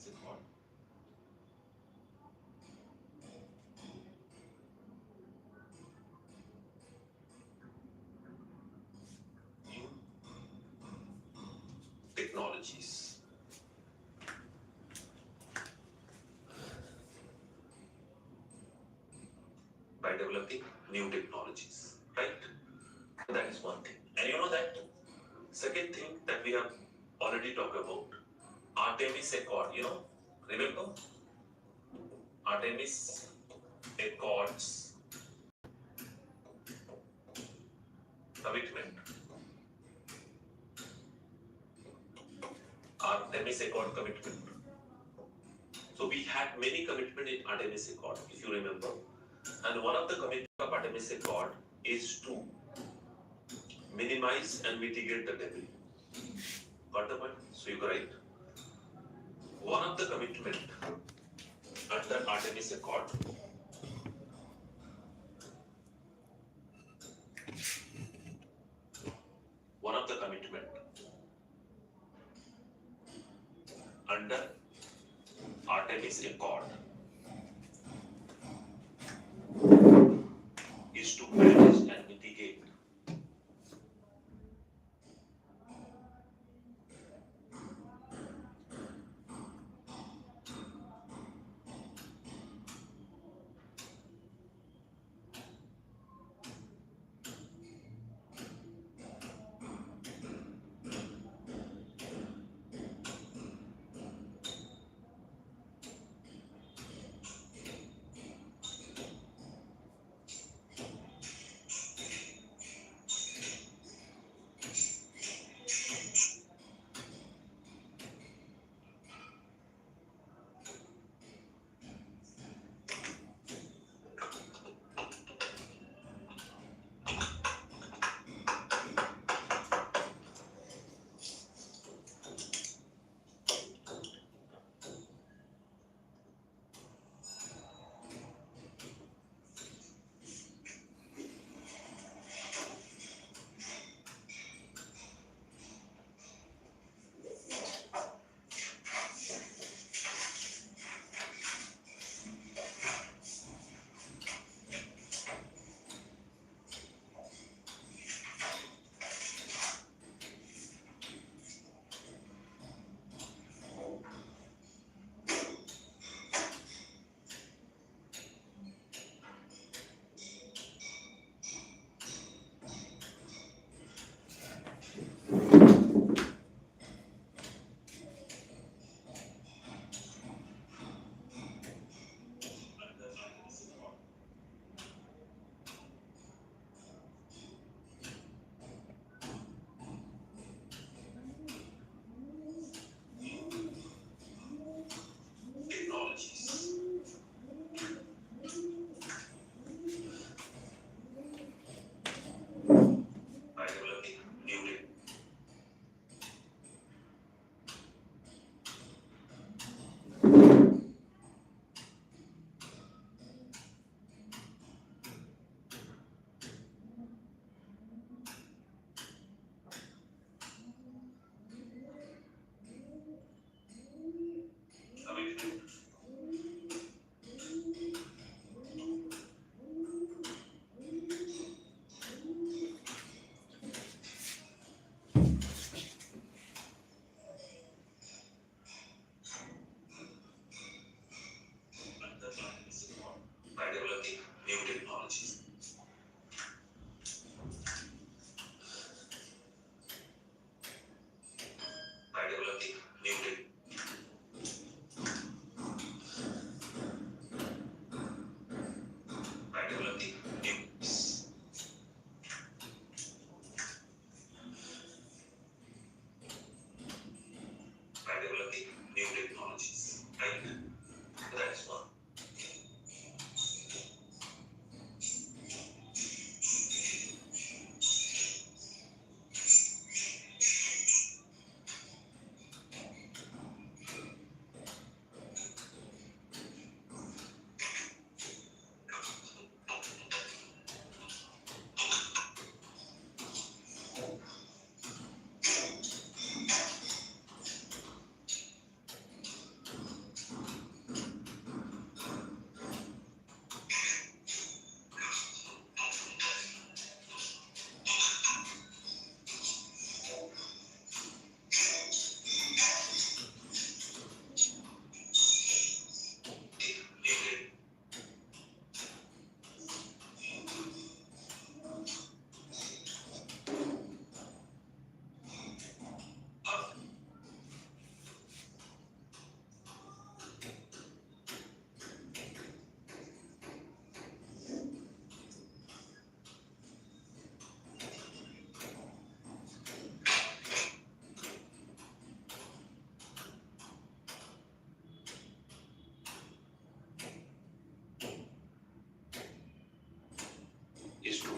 Accord. New technologies. By developing new technologies, right? That is one thing. And you know that second thing that we have already talked about, Artemis Accord, remember Artemis Accords commitment, Artemis Accord commitment. So we had many commitment in Artemis Accord, if you remember. And one of the commitment of Artemis Accord is to minimize and mitigate the debris. Got the point? So you write one of the commitment under Artemis Accord one of the commitment under Artemis Accord is to manage and mitigate technologies by developing new commitment under Artemis Accord by developing new technologies. By developing new by developing new by developing new technologies. Right? That is one.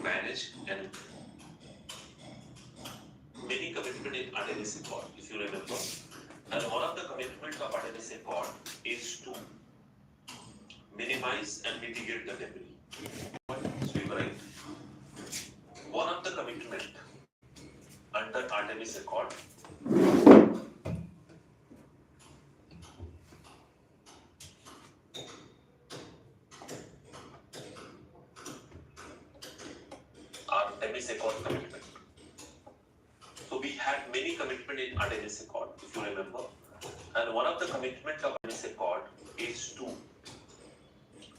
manage and many commitment in Artemis Accord, if you remember. And one of the commitments of Artemis Accord is to minimize and mitigate the debris. So you write one of the commitment under Artemis Accord Artemis Accord commitment. So we had many commitment in Artemis Accord, if you remember. And one of the commitment of Artemis Accord is to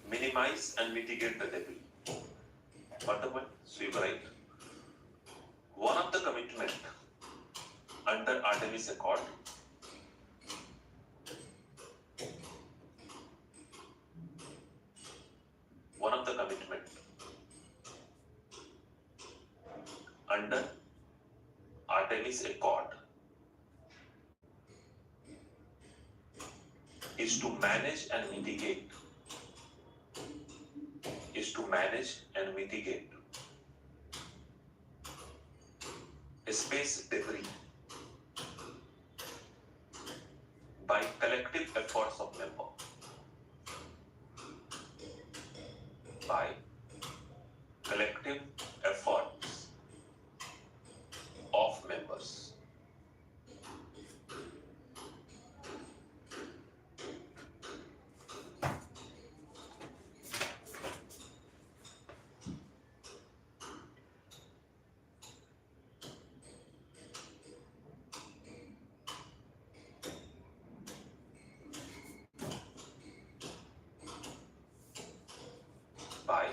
minimize and mitigate the debris. What the point? So you write one of the commitment under Artemis Accord one of the commitment under Artemis Accord is to manage and mitigate space debris by collective efforts of members. By collective efforts of members. By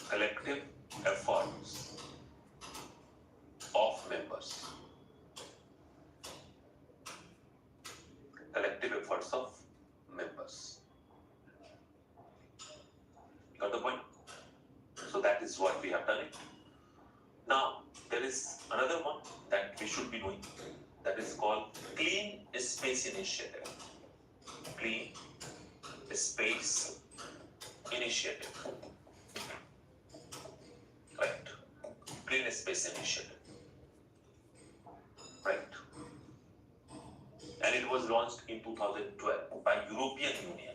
collective efforts of members. Collective efforts of members. Got the point? So that is what we have done it. Now there is another one that we should be doing, that is called Clean Space Initiative. Clean Space Initiative. Right. Clean Space Initiative. Right. And it was launched in 2012 by European Union.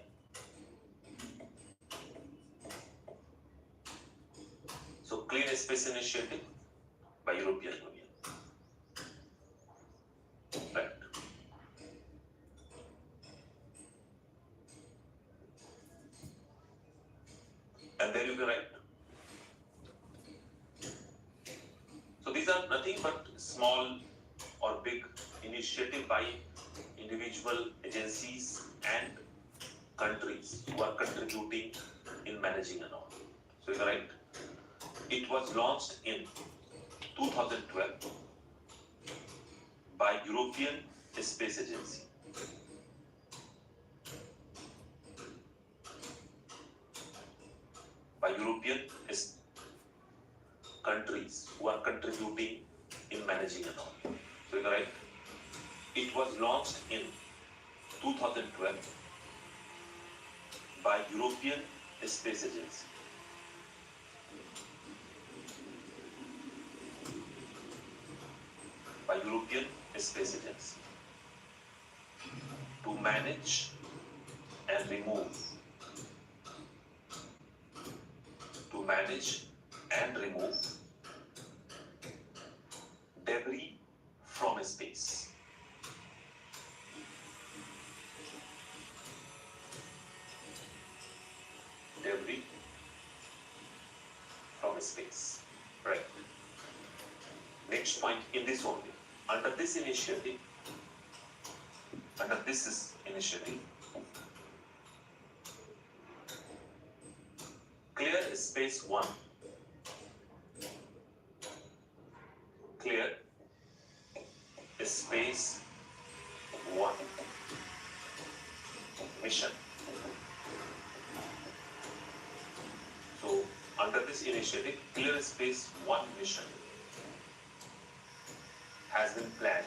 So Clean Space Initiative by European Union. Right. And there you can write. So these are nothing but small or big initiative by individual agencies and countries who are contributing in managing and all. So you can write. It was launched in 2012 by European Space Agency. By European countries who are contributing in managing and all. So you can write, it was launched in 2012 by European Space Agency. By European Space Agency to manage and remove debris from space. Debris from space. Right. Next point in this only. Under this initiative, Clear Space 1. Clear Space 1 mission. So under this initiative, Clear Space 1 mission has been planned.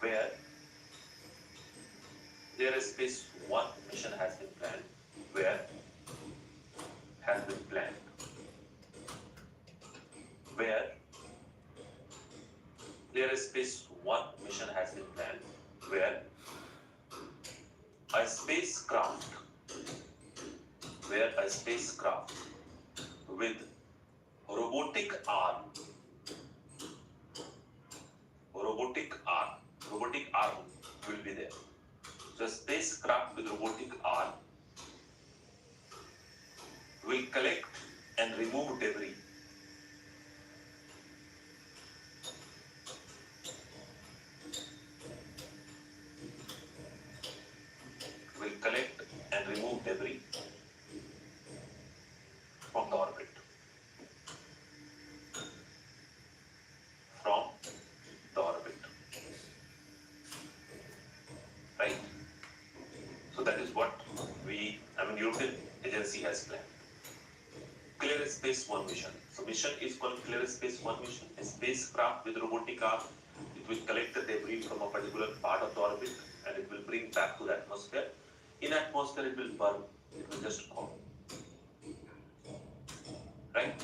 Where Clear Space 1 mission has been planned. Where has been planned? Where Clear Space 1 mission has been planned. Where a spacecraft with robotic arm will be there. So a spacecraft with robotic arm will collect and remove debris. Will collect and remove debris from the orbit. From the orbit. Right? So that is what European agency has planned. Clear Space 1 mission. So mission is called Clear Space 1 mission. A spacecraft with robotic arm. It will collect the debris from a particular part of the orbit and it will bring back to the atmosphere. In atmosphere it will burn. It will just go. Right?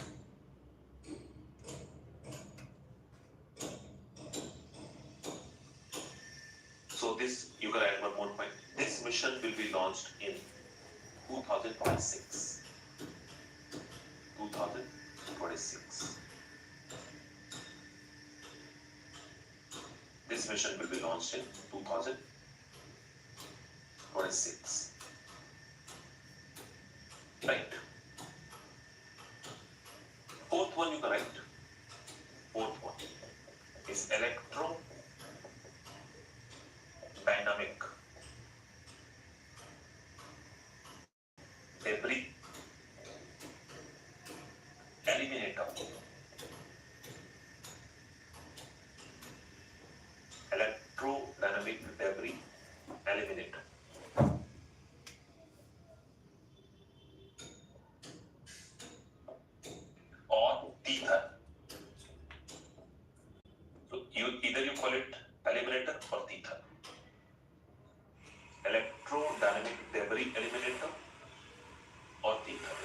So this, you can add one more point. This mission will be launched in 2026. 2026. This mission will be launched in 2026. Right. Fourth one you can write. Fourth one is electrodynamic debris eliminator. Electrodynamic debris eliminator. Or tether. So either you call it eliminator or tether. Electrodynamic debris eliminator or tether.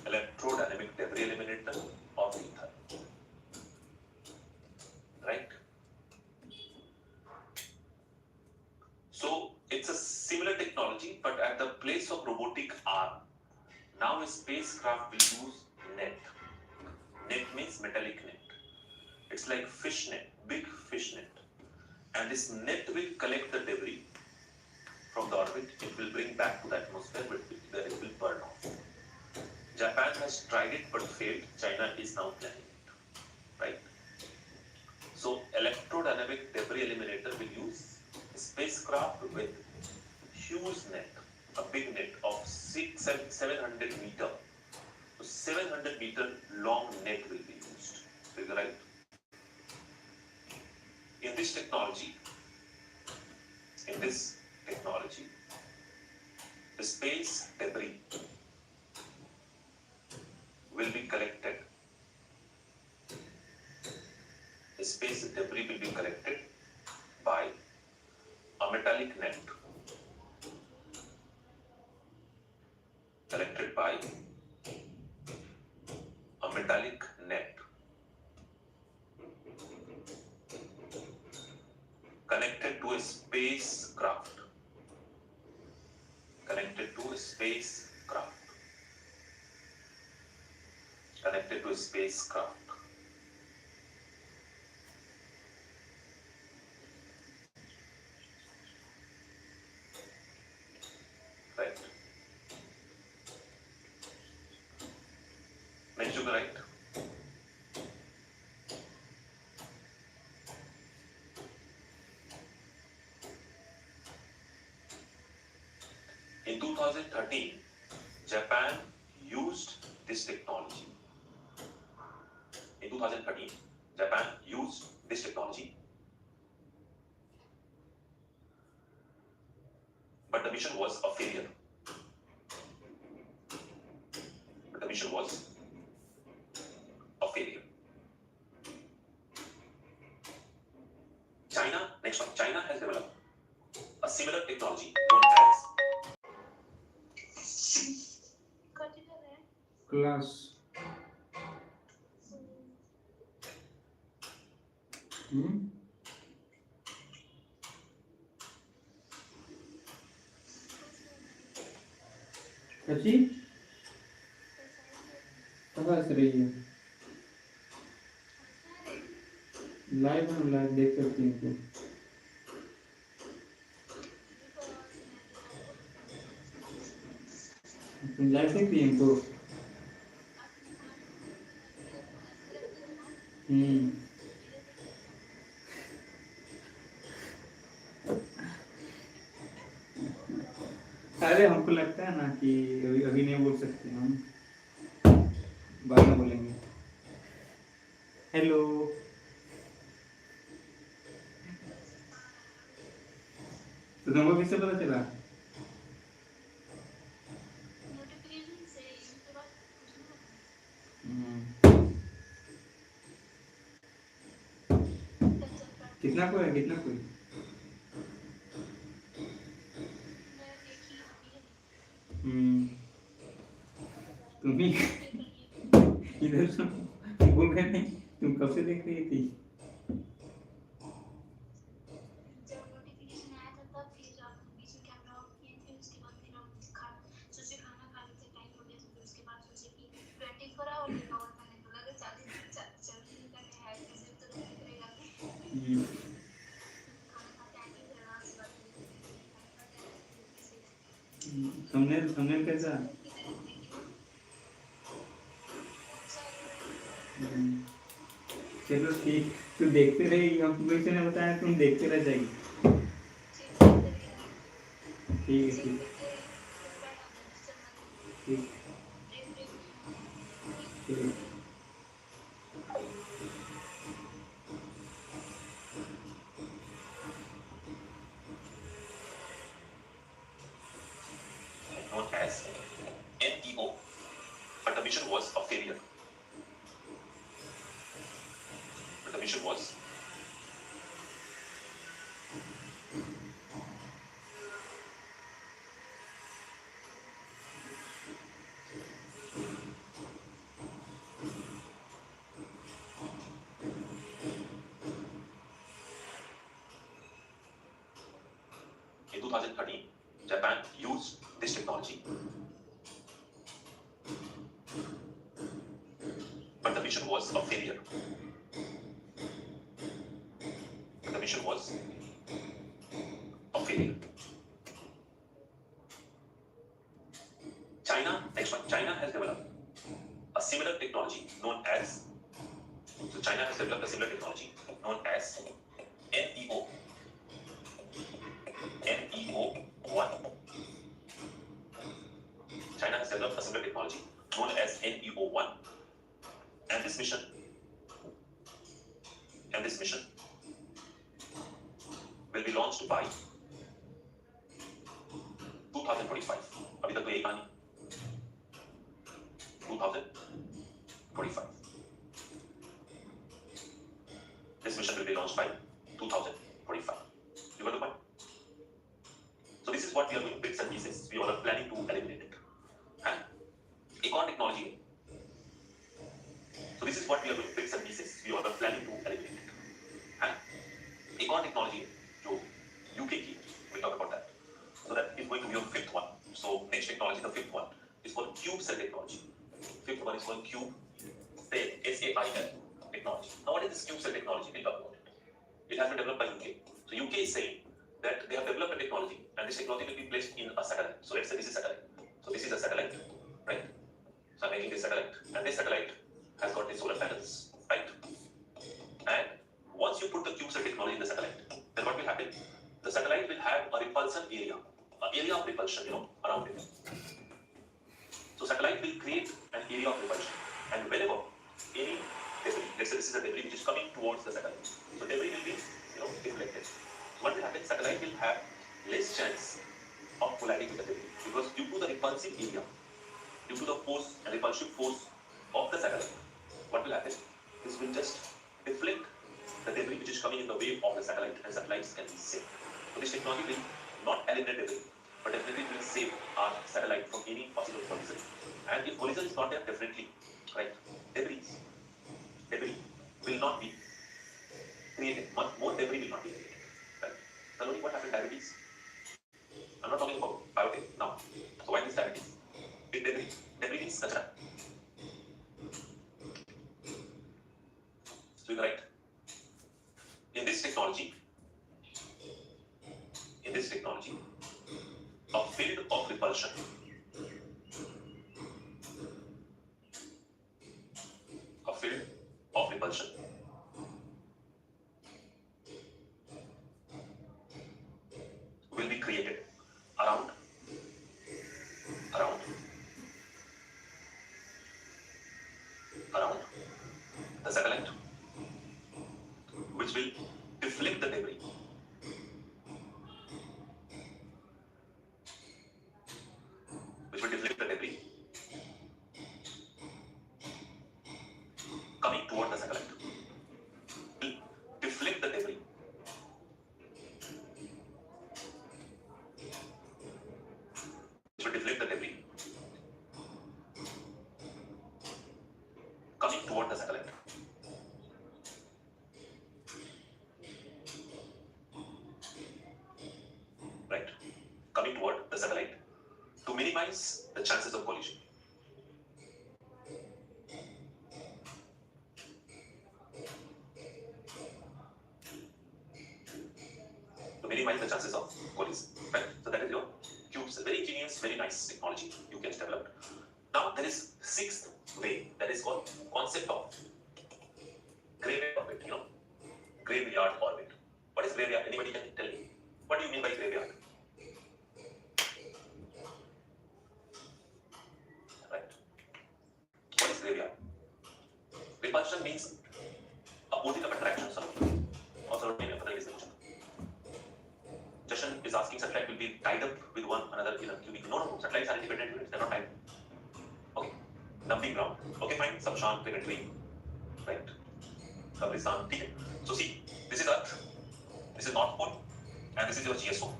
Electrodynamic debris eliminator or tether. Right? So it's a similar technology, but at the place of robotic arm, now a spacecraft will use net. Net means metallic net. It's like fish net, big fish net. And this net will collect the debris from the orbit. It will bring back to the atmosphere, but then it will burn off. Japan has tried it but failed. China is now planning it. Right? So electrodynamic debris eliminator will use a spacecraft with huge net, a big net of 700 meter. So 700 meter long net will be used. Right? In this technology, the space debris will be collected. The space debris will be collected by a metallic net. Collected by a metallic net. Connected to a spacecraft. Connected to a spacecraft. Connected to a spacecraft. Right. Next you can write. In 2013, Japan used this technology. In 2013, Japan used this technology. But the mission was a failure. next one. China has developed a similar technology known as class. Hmm? सची कहाँ हंस रही है? Live में live देख सकती हूँ तुम। तुम लाइव देखती हैं तो? अरे हमको लगता है ना कि अभी अभी नहीं बोल सकते हम, बाद में बोलेंगे। हेलो, तो तुमको किससे पता चला? कितना कोई है, कितना कोई? तुम ही इधर से बोल रहे नहीं, तुम कब से देख रही थी? थंबनेल कैसा? चलो ठीक, तू देखते रही, हम तुम्हें से ने बताया, तुम देखते रह जाएगी। ठीक है, ठीक ठीक ठीक। known as NEO, but the mission was a failure. But the mission was in 2013, Japan used this technology, but the mission was a failure. But the mission was a failure. China, next one. China has developed a similar technology known as. So China has developed a similar technology known as NEO. NEO-1. China has developed a similar technology known as NEO-1, and this mission will be launched by 2025. अभी तक तो यही कहानी 2025. This mission will be launched by 2025. You got the point? So this is what we are doing, bits and pieces. We are planning to eliminate it. And एक और technology है. So this is what we are doing, bits and pieces. We are planning to eliminate it. And एक और technology है जो UK की. We'll talk about that. So that is going to be your fifth one. So next technology, the fifth one, is called cube cell technology. Fifth one is called cube cell, SAIL technology. Now what is this cube cell technology? We'll talk about it. It has been developed by UK. So UK is saying that they have developed a technology, and this technology will be placed in a satellite. So let's say this is satellite. So this is a satellite, right? So I'm making this satellite, and this satellite has got the solar panels, right? And once you put the cube cell technology in the satellite, then what will happen? The satellite will have a repulsion area, an area of repulsion, around it. So satellite will create an area of repulsion, and whenever any debris, let's say this is a debris which is coming towards the satellite, so debris will be, deflected. So what will happen? Satellite will have less chance of colliding with the debris because due to the repulsive area, due to the force and repulsive force of the satellite, what will happen? This will just deflect the debris which is which coming in the way of the satellite, and satellites can be saved. So this technology will not eliminate debris, but definitely will save our satellite from any possible collision. And if collision is not there, definitely, right, debris will not be created. More debris will not be created. Right? Suddenly, what happened? Diabetes. I'm not talking about biotech now. So why this diabetes? With debris. Debris means kachra. So you're right. In this technology, a field of repulsion, will be created around the satellite, which will deflect the debris. Coming toward the satellite. Will deflect the debris. Coming toward the satellite. Right? Coming toward the satellite to minimize the chances of collision. Right? So that is your cubes. Very ingenious, very nice technology you can develop. Now there is sixth way, that is called concept of graveyard orbit. Graveyard orbit. What is graveyard? Anybody can tell me? What do you mean by graveyard? Right? What is graveyard? Repulsion means opposite of attraction. Justin is asking satellite will be tied up with one another in a cubic. No. Satellites are independent units. They are not tied. Okay. Dumping ground. Okay, fine. Samshan, planetary. Right. Kabristan. Okay. So see, this is Earth. This is North Pole. And this is your GSO.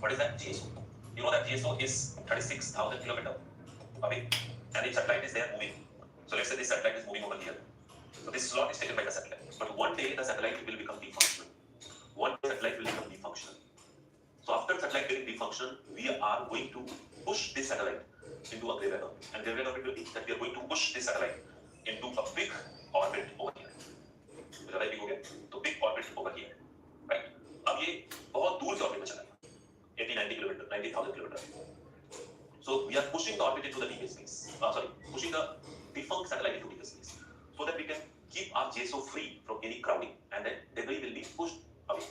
What is that? GSO. You know that GSO is 36,000 kilometers away. And the satellite is there moving. So let's say this satellite is moving over here. So this slot is taken by the satellite. But one day the satellite will become defunctional. So after satellite getting defunctional, we are going to push this satellite into a graveyard orbit. And graveyard orbit will be that we are going to push this satellite into a big orbit over here. ज़्यादा big हो गया, तो big orbit over here, right? अब ये बहुत दूर के orbit में चला गया, 80-90 kilometer, 90,000 kilometer. So we are pushing the orbit into the deep space. Pushing the defunct satellite into deep space, so that we can keep our GSO free from any crowding, and then debris will be pushed away.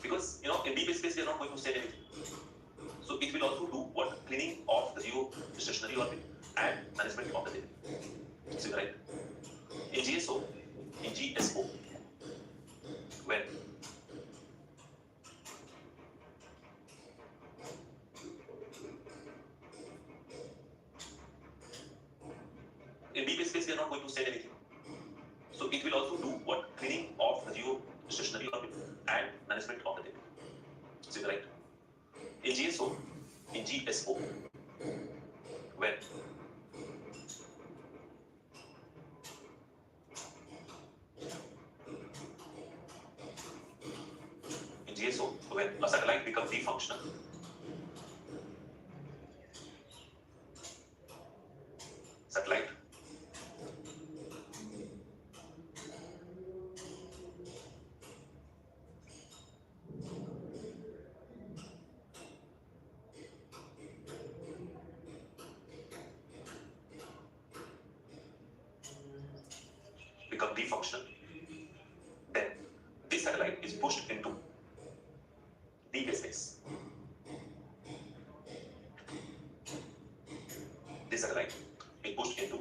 Because in deep space we are not going to send anything. So it will also do what? Cleaning of the geostationary orbit and management of the debris. So right? In GSO, when in deep space we are not going to send anything. So it will also do what? Cleaning of the geostationary orbit and management of the debris. So right? In GSO, when a satellite becomes defunctional, then this satellite is pushed into deep space. This satellite is pushed into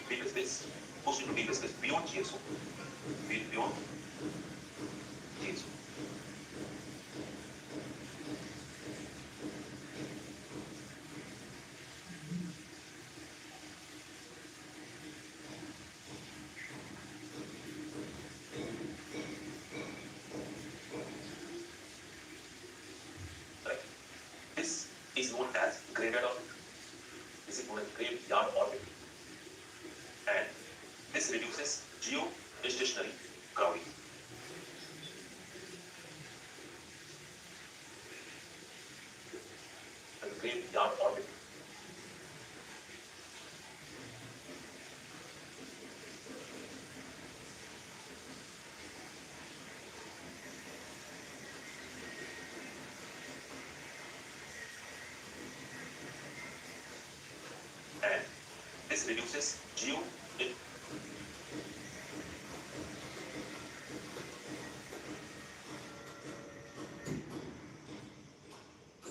deepest space, pushed into deepest space beyond GSO, beyond GSO. Right. This is known as graveyard orbit. This is known as graveyard orbit, and this reduces geostationary crowding. The graveyard orbit. And this reduces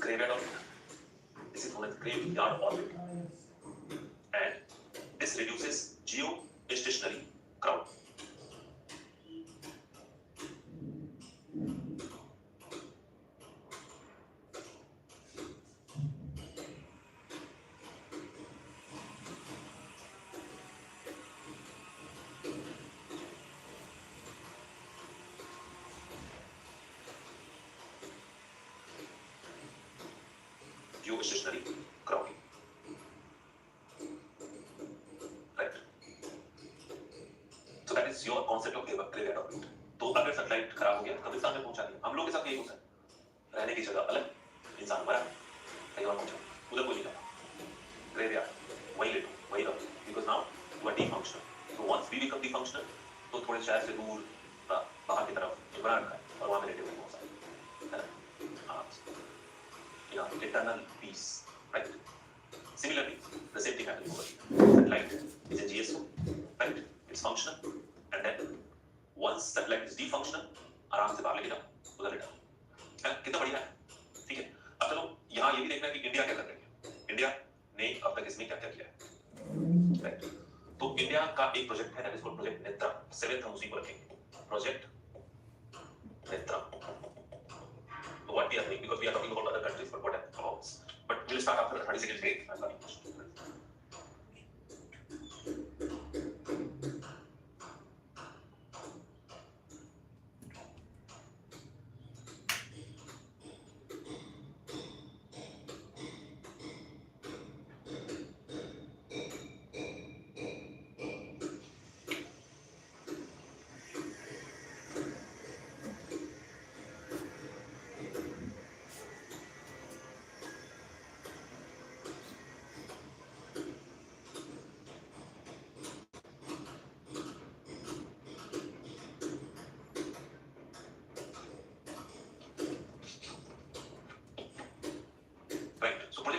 graveyard orbit. This is known as graveyard orbit, and this reduces geostationary crowd. Geostationary crowding. Right. So that is your concept of graveyard orbit. तो अगर satellite खराब हो गया कब्रिस्तान में पहुंचा दिया, हम लोग के साथ यही होता है, रहने की जगह अलग, इंसान मरा कहीं और पहुंचा, उधर कोई नहीं गया, ग्रेवयार्ड वही लेटो वही रहो, because now you are defunctional. So once we become defunctional, तो थोड़े शहर से दूर बाहर की तरफ बना रखा है और वहां में लेटे हुए बहुत सारे, है ना? हाँ, eternal peace, right? Similarly, the same thing happens over here. Satellite is a GSO, right? It's functional, and then once satellite is defunctional, आराम से बाहर लेके जाओ, उधर लेटा, है? कितना बढ़िया है, ठीक है? अब चलो यहाँ ये भी देखना है कि इंडिया क्या कर रही है. इंडिया ने अब तक इसमें क्या क्या किया है, right? तो इंडिया का एक प्रोजेक्ट है, that is called project Netra. 7th हम उसी को रखेंगे, project Netra. What we are doing, because we are talking about other countries, but what about? But we'll start after 30 seconds break. I'm sorry.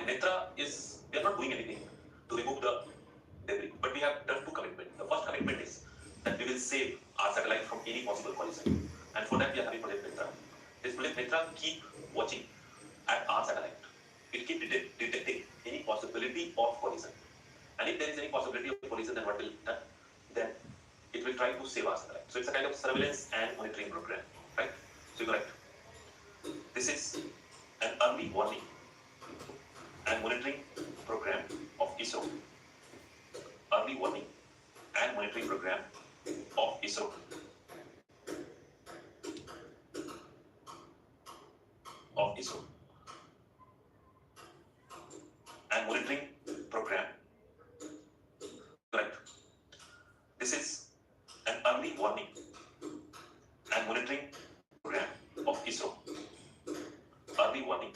Netra is, we are not doing anything to remove the debris, but we have done two commitments. The first commitment is that we will save our satellite from any possible collision, and for that we are having Project Netra. This Project Netra keep watching at our satellite. It keep detecting any possibility of collision, and if there is any possibility of collision, then what will it done? Then it will try to save our satellite. So it's a kind of surveillance and monitoring program, right? So you're right. This is an early warning and monitoring program of ISRO. Early warning and monitoring program of ISRO. Of ISRO. And monitoring program. Right. This is an early warning and monitoring program of ISRO. Early warning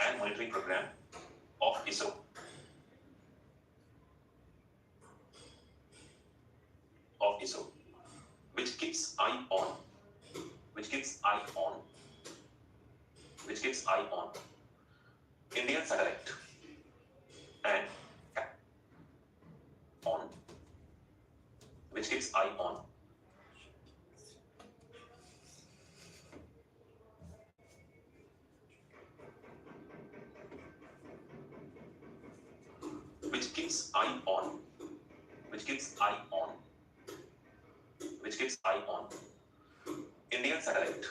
and monitoring program of ISRO. Of ISRO, which keeps eye on, which keeps eye on, which keeps eye on Indian satellite and on, which keeps eye on which keeps eye on, which keeps eye on Indian satellite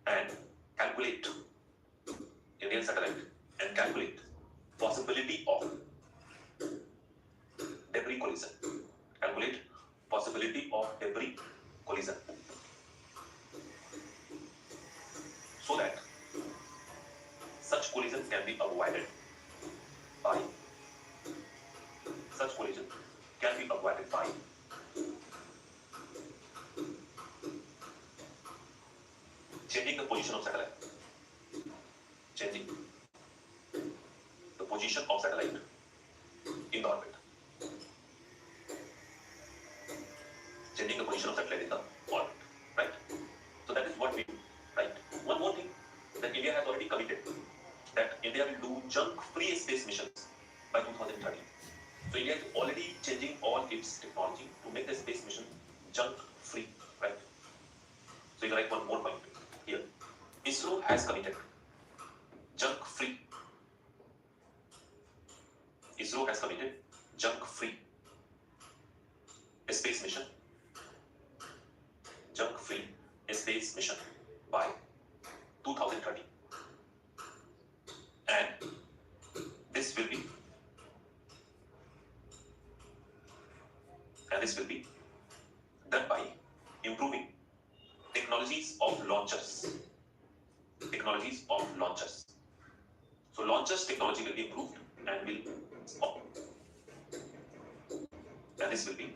and calculate possibility of debris collision. Calculate possibility of debris collision so that such collision can be avoided by changing the position of satellite. Changing the position of satellite in the orbit. Changing the position of satellite in the orbit. Right? So that is what we do. Right? One more thing that India has already committed, that India will do junk-free space missions by 2030. So India is already changing all its technology to make the space mission junk-free. Right? So you can write one more point here. ISRO has committed junk-free. ISRO has committed junk-free space mission. Junk-free space mission by 2030. And this will be done by improving technologies of launchers. So launchers technology will be improved and this will be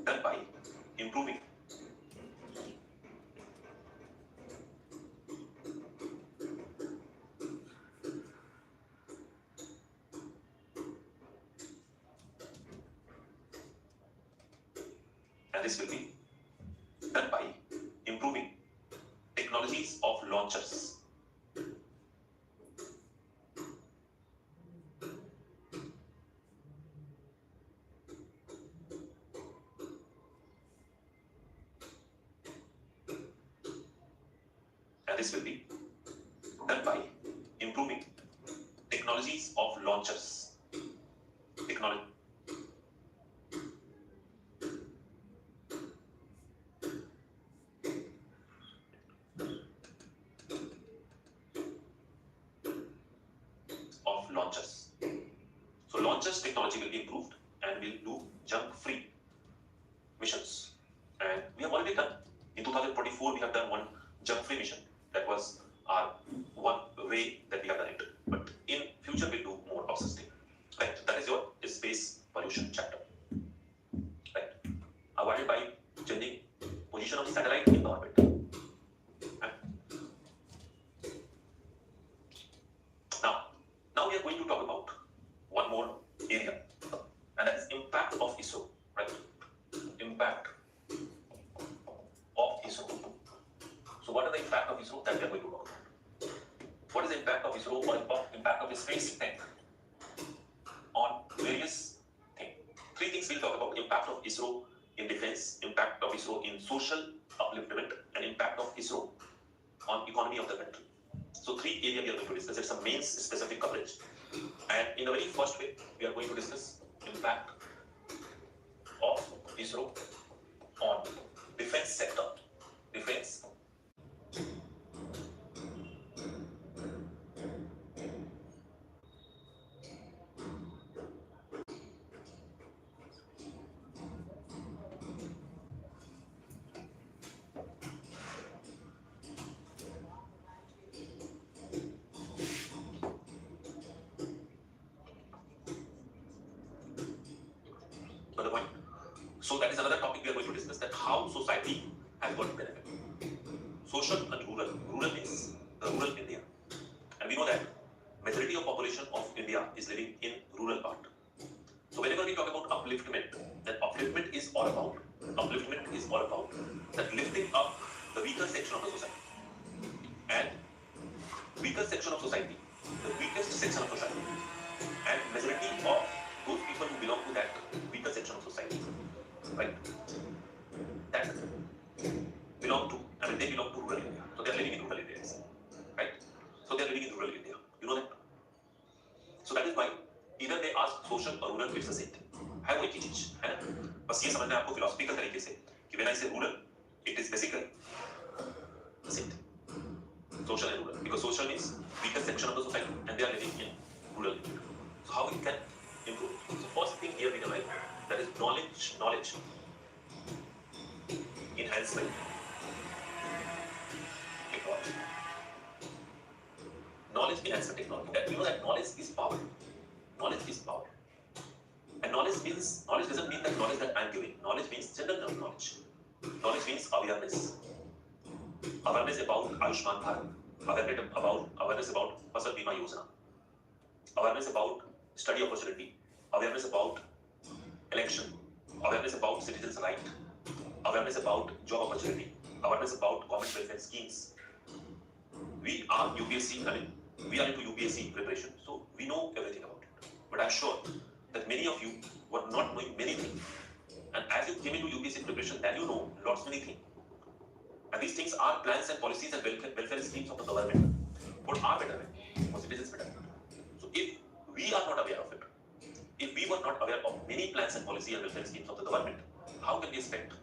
done by improving technologies of launchers. And this will be done by improving technologies of launchers. So launchers technology will be improved and will do junk-free missions. And we have already done. In 2024, we have done one junk-free mission. That was our one way that we have done it. But in future, we'll do more of such thing. Right? That is your space pollution chapter. Right? Avoided by changing position of satellite in the orbit. Now we are going to talk about one more area, and that is impact of ISRO. Right? Impact of ISRO. So what is the impact of ISRO that we are going to talk about? What is the impact of ISRO or impact of space tech on various things? Three things we'll talk about: impact of ISRO in defense, impact of ISRO in social upliftment, and impact of ISRO on economy of the country. So three areas we are going to discuss. It's a mains specific coverage. And in the very first way, we are going to discuss impact of ISRO on defense sector. Defense. Another point. So that is another topic we are going to discuss, that how society has got benefit. Social and rural. Rural means the rural India. And we know that majority of population of India is living in rural part. So whenever we talk about upliftment, then upliftment is all about that lifting up the weaker section of the society. And weaker section of society, the weakest section of society, and majority of those people who belong to that weaker section of society, right? That belong to rural India. So they are living in rural India, right? So they are living in rural India. You know that? So that is why either they ask social or rural, it's the same thing. है वो एक ही चीज है ना. बस ये समझना है आपको फिलोसफिकल तरीके से कि व्हेन आई से rural it is basically same thing. Social and rural, because social means weakest section of the society and they are living in rural area. So how we can improve? So first thing here we can write that is knowledge enhancement technology. Knowledge enhancement technology. That you know that knowledge is power. Knowledge is power. And knowledge doesn't mean that knowledge that I am giving. Knowledge means general knowledge. Knowledge means awareness. Awareness about Ayushman Bharat. Awareness about Fasal Bima Yojana. Awareness about study opportunity. Awareness about election. Awareness about citizens' right. Awareness about job opportunity. Awareness about government welfare schemes. We are UPSC, we are into UPSC preparation, so we know everything about it. But I'm sure that many of you were not knowing many things. And as you came into UPSC preparation, then you know lots many things. And these things are plans and policies and welfare schemes of the government for our betterment, for citizens' betterment. So if we are not aware of it, if we were not aware of many plans and policies and welfare schemes of the government, how can we expect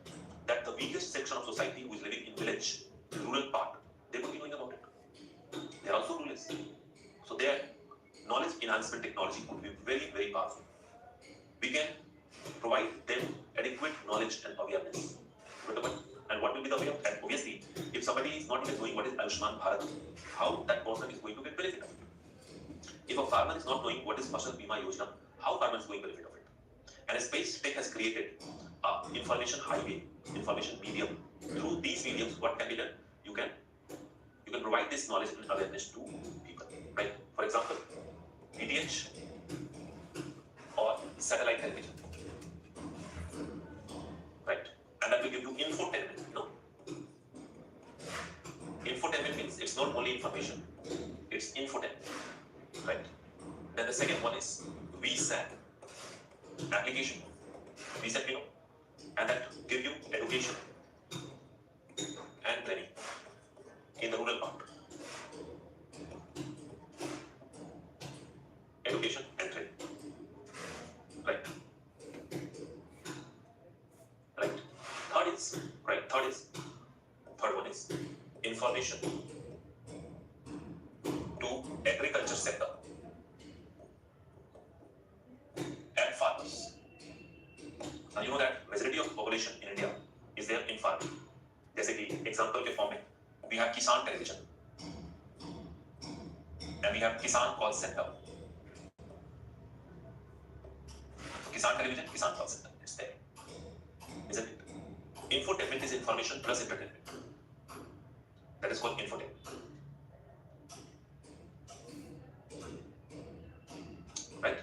that the weakest section of society who is living in village, rural part, they would be knowing about it? They are also rulers. So their knowledge enhancement technology could be very, very powerful. We can provide them adequate knowledge and awareness. And what will be the way of that? Obviously, if somebody is not even knowing what is Ayushman Bharat, how that person is going to get benefit of it? If a farmer is not knowing what is Fasal Bima Yojana, how farmer is going to benefit of it? And Space Tech has created information highway, information medium. Through these mediums, what can be done? You can provide this knowledge and awareness to people, right? For example, DTH or satellite television, right? And that will give you infotainment, Infotainment means it's not only information, it's infotainment, right? Then the second one is VSAT application. VSAT, and that give you education and training in the rural part. Education and training. Right. Third one is information to agriculture sector and farmers. Now you know that majority of population in India is there in farming. जैसे कि example के form में we have Kisan television and we have Kisan call center. Kisan television, Kisan call center, it's there, isn't it? Infotainment is information plus entertainment. That is called infotainment. Right?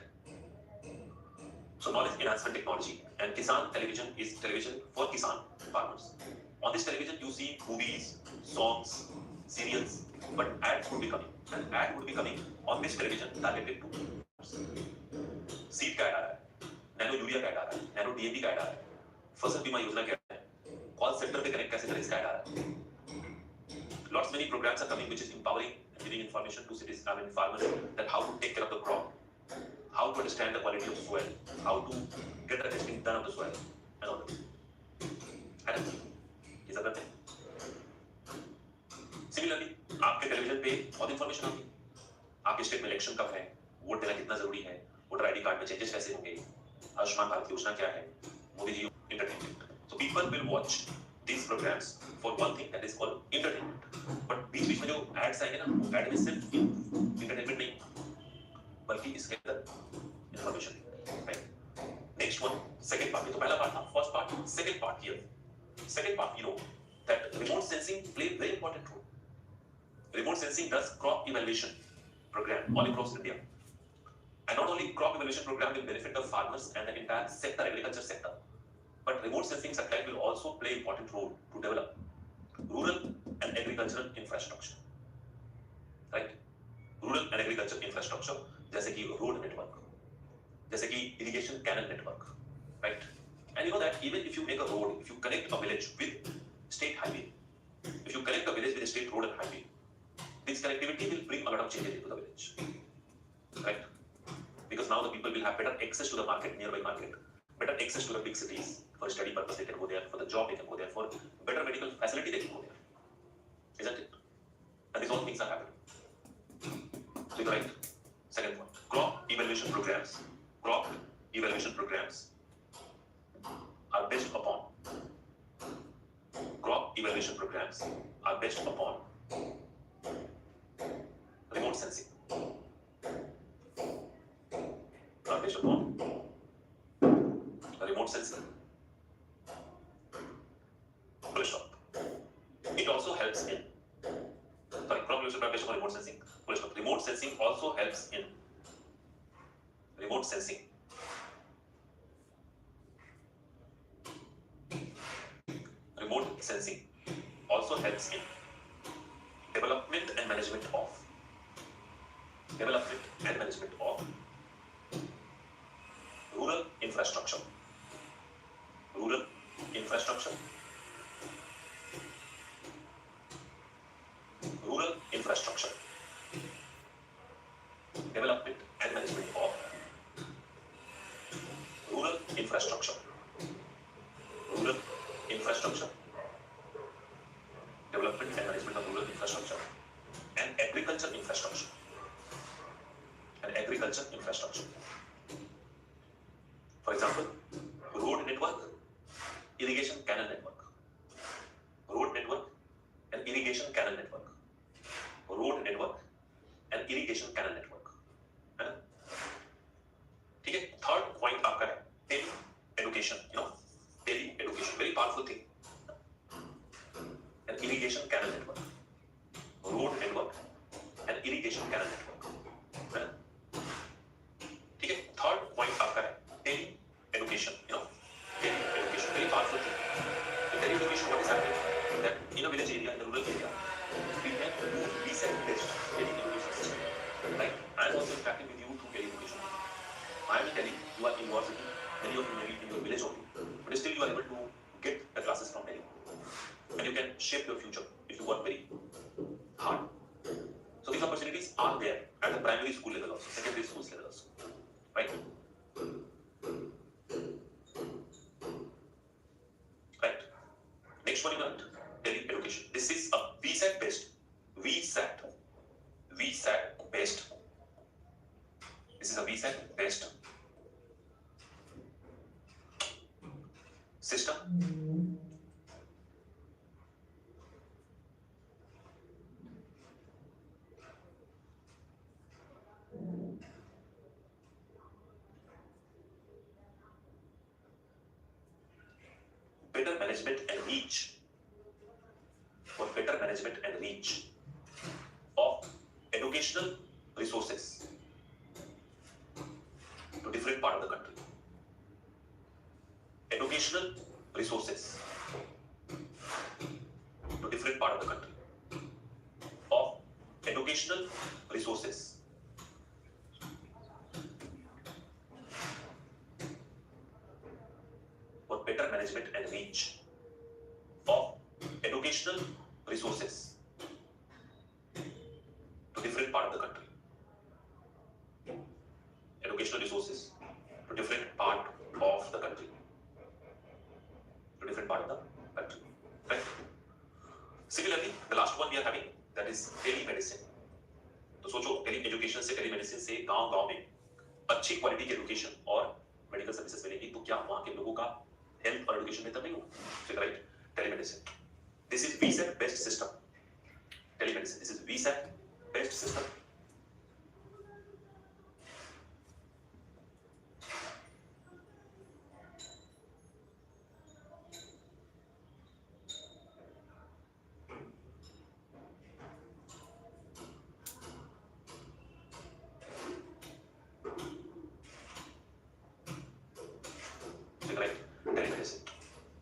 So knowledge enhancement technology, and Kisan television is television for Kisan farmers. On this television you see movies, songs, serials, but ads would be coming. And ad would be coming on this television targeted to seed का ad आ रहा है, nano urea का ad आ रहा है, nano DAP का ad आ रहा है, फसल बीमा योजना का ad है, कॉल सेंटर पे कनेक्ट कैसे करें इसका ad आ रहा है. Lots many programs are coming which is empowering and giving information to cities, farmers, that how to take care of the crop, how to understand the quality of soil, how to get the testing done of the soil, and all that. है ना? ये सब करते हैं. Similarly, आपके television पे बहुत information आती है. आपके स्टेट में इलेक्शन कब है, वोट देना कितना जरूरी है, वोटर आईडी कार्ड में चेंजेस कैसे होंगे, आयुष्मान भारत योजना क्या है, Modi ji entertainment. So people will watch these programs for one thing, that is called entertainment. But बीच में जो ads आएंगे ना, वो ad में सिर्फ entertainment नहीं, बल्कि इसके अंदर information, right? Next one, second part. तो पहला part था, first part, second part here. Second part, that remote sensing play very important role. Remote sensing does crop evaluation program all across India. And not only crop evaluation program will benefit the farmers and the entire sector, agriculture sector, but remote sensing satellite will also play important role to develop rural and agricultural infrastructure. Right? Rural and agricultural infrastructure, जैसे कि road network, जैसे कि irrigation canal network, right? And you know that even if you make a road, if you connect a village with state highway, if you connect a village with a state road and highway, this connectivity will bring a lot of changes into the village, right? Because now the people will have better access to the market, nearby market. better access to the big cities. For study purpose, they can go there. For the job, they can go there. For better medical facility, they can go there. Isn't it? And these all things are happening. So you're right. Second point. Crop evaluation programs. Crop evaluation programs are based upon remote sensing. Are based upon remote sensing. Full stop. It also helps in crop evaluation are based upon remote sensing. Full stop. Remote sensing also helps in remote sensing. Remote sensing also helps in development and management of rural infrastructure. Rural infrastructure. Rural infrastructure. Development and management of rural infrastructure. Rural infrastructure. Development and management of rural infrastructure. And agriculture infrastructure. For example, road network, irrigation canal network. Road network and irrigation canal network. Road network and irrigation canal network. है ना? ठीक है. Third point आपका है tele education. Tele education, very powerful thing. And irrigation canal network. Road network and irrigation canal network. है ना? ठीक है. Third point आपका है tele education. Tele education, very powerful thing. In tele education, what is happening? That in a village area, in a rural area, we can do VSAT-based tele education system. Right? I am also interacting with you through tele education. I am in Delhi, you are in university, many of you may be in your village only, but still you are able to get the classes from Delhi. And you can shape your future if you work very hard. So these opportunities are there at the primary school level also, secondary schools level also. Right? Right. Next one you learned, tele education. This is a VSAT-based. This is a VSAT-based system. Better management and reach. For better management and reach of educational resources to different part of the country. Educational resources to different part of the country. Of educational resources for better management and reach of educational resources to different part of the country. Educational resources to different part of the country. Right? Similarly, the last one we are having, that is telemedicine. तो सोचो tele education से, telemedicine से गांव में अच्छी quality की education और medical services मिलेगी, तो क्या वहां के लोगों का हेल्थ और एजुकेशन बेहतर नहीं होगा? Right. Telemedicine. This is VSAT based system. Telemedicine. This is VSAT based system. Right. Telemedicine.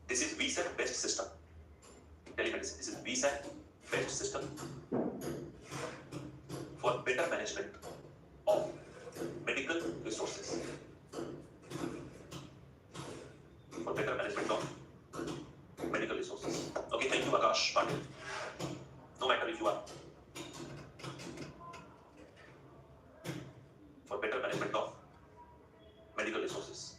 This is VSAT based system. Telemedicine. This is VSAT based system for better management of medical resources. For better management of medical resources. Okay, thank you, Akash Patil. No matter if you are. For better management of medical resources.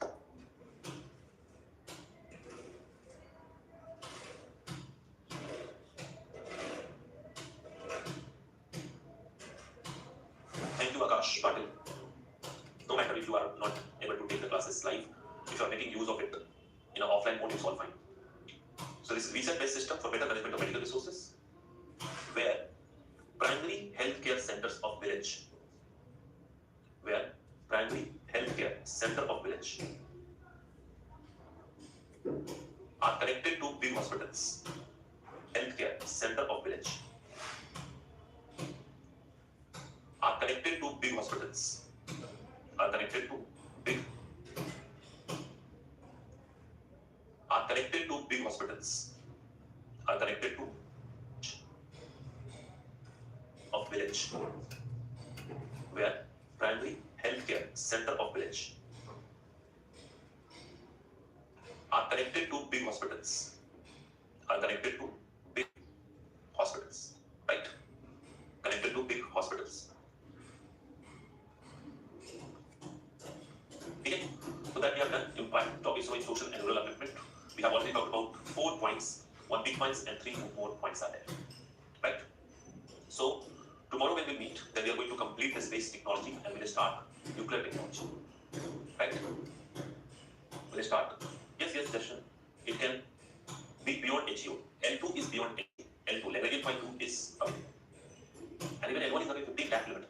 Harsh Patil. No matter if you are not able to take the classes live, if you are making use of it in an offline mode, it's all fine. So this research-based system for better management of medical resources, where primary healthcare centers of village, are connected to big hospitals. Healthcare center of village are connected to big hospitals. Are connected to big hospitals. Are connected to of village, where primary healthcare center of village are connected to big hospitals. Are connected to big hospitals, right? Connected to big hospitals. Okay, so that we have done impact topics of social and rural development. We have already talked about 4 points, 1 big points and 3 more points are there, right? So tomorrow when we meet, then we are going to complete the space technology and we'll start nuclear technology, right? We'll start. Yes, Darshan. It can be beyond HEO. L2 is beyond HEO. L2, Lagrangian point 2 is available. And even L1 is having 15 tap limit.